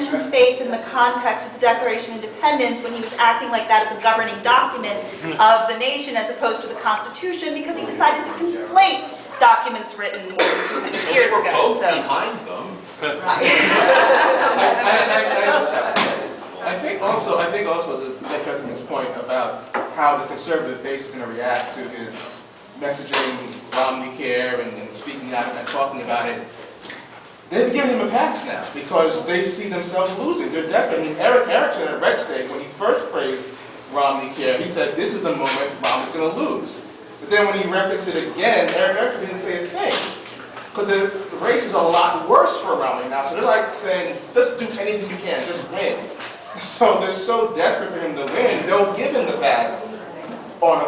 mentioned faith in the context of the Declaration of Independence when he was acting like that as a governing document of the nation as opposed to the Constitution, because he decided to conflate documents written more than 200 years ago. Both behind them. I think also the President's point about how the conservative base is going to react to his messaging, Romney Care, and speaking out and talking about it. They've given him a pass now because they see themselves losing. They're definitely. I mean, Eric Erickson at Red State, when he first praised Romney Care, he said this is the moment Romney's going to lose. But then when he referenced it again, Eric Erickson didn't say a thing. Because the race is a lot worse for Romney now. So they're like saying, just do anything you can, just win. So they're so desperate for him to win, they'll give him the pass on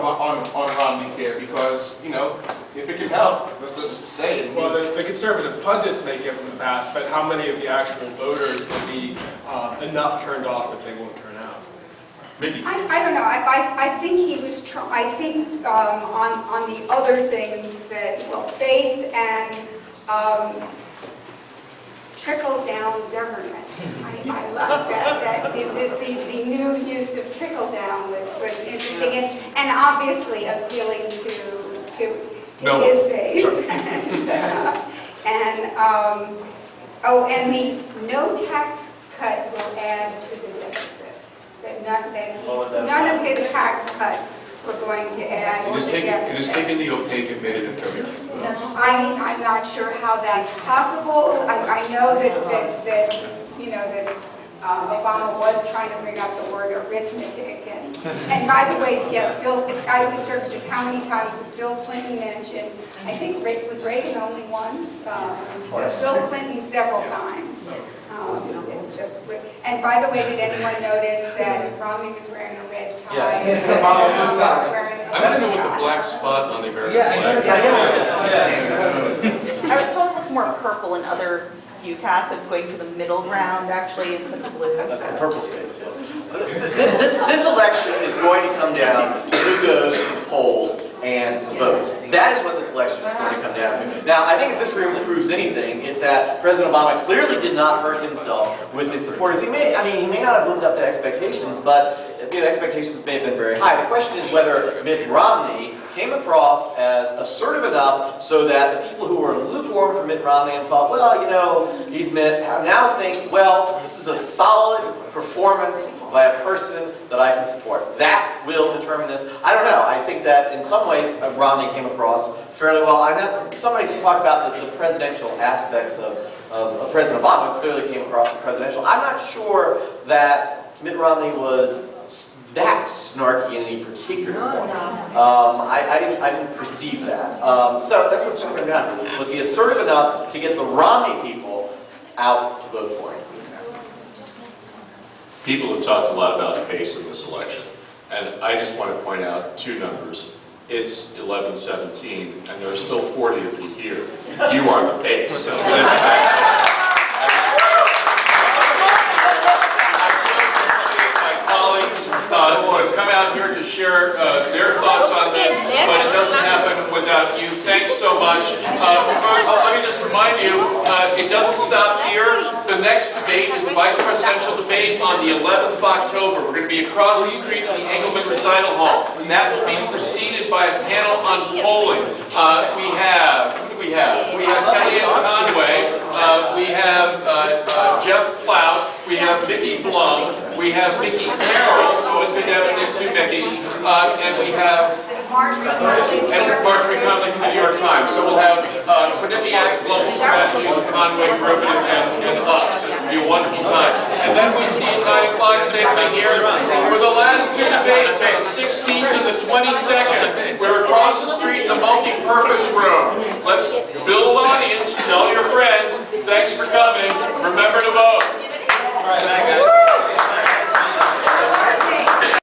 Romney Care because, you know, if it can help, let's just say it. Well, the conservative pundits may give them the pass, but how many of the actual voters will be enough turned off that they won't turn out? Maybe. I don't know. I think he was I think on the other things that, well, faith and trickle-down government. I love that the new use of trickle-down was interesting and obviously appealing to his base. And the no tax cut will add to the deficit. None of his tax cuts were going to add to the deficit. It is taking the opaque and made it a commune. I'm not sure how that's possible. I know that you know that Obama was trying to bring up the word arithmetic, and by the way, yes, I was searched how many times was Bill Clinton mentioned. I think was Reagan only once. Bill Clinton several times. And by the way, did anyone notice that Romney was wearing a red tie? Yeah. Obama was wearing a red tie. I don't know what the black spot on the American flag. I was told it looked more purple in other UCAS. It was going for the middle ground, actually, instead of blue. That's the purple states, yeah. This election is going to come down to who goes to the polls and votes. That is what this election is going to come down to. Now, I think if this room proves anything, it's that President Obama clearly did not hurt himself with his supporters. He may not have lived up to expectations, but expectations may have been very high. The question is whether Mitt Romney came across as assertive enough so that the people who were lukewarm for Mitt Romney and thought, well, you know, he's Mitt, now think, well, this is a solid performance by a person that I can support. That will determine this. I don't know. I think that in some ways Romney came across fairly well. I know somebody can talk about the presidential aspects of President Obama clearly came across as presidential. I'm not sure that Mitt Romney was that snarky in any particular point. I didn't perceive that. So that's what's going to come down to. Was he assertive enough to get the Romney people out to vote for him? People have talked a lot about base in this election, and I just want to point out two numbers. It's 11-17, and there are still 40 of you here. You are the base. So who have come out here to share their thoughts on this, but it doesn't happen without you. Thanks so much. Folks, let me just remind you, it doesn't stop here. The next debate is the vice presidential debate on the 11th of October. We're going to be across the street in the Engelman Recital Hall. And that will be preceded by a panel on polling. We have Kellyanne Conway, we have Jeff Plout, we have Mickey Blum, we have Mickey Carroll, it's always good to have these two Mickeys, and we have Marjorie Conley from the New York Times. So we'll have Quinnipiac, Global Strategies, Conway, Griffin, and us. It'll be a wonderful time. And then we see at 9 o'clock, same thing here. For the last two debates, on the 16th and the 22nd, we're across the street in the multi-purpose room. Let's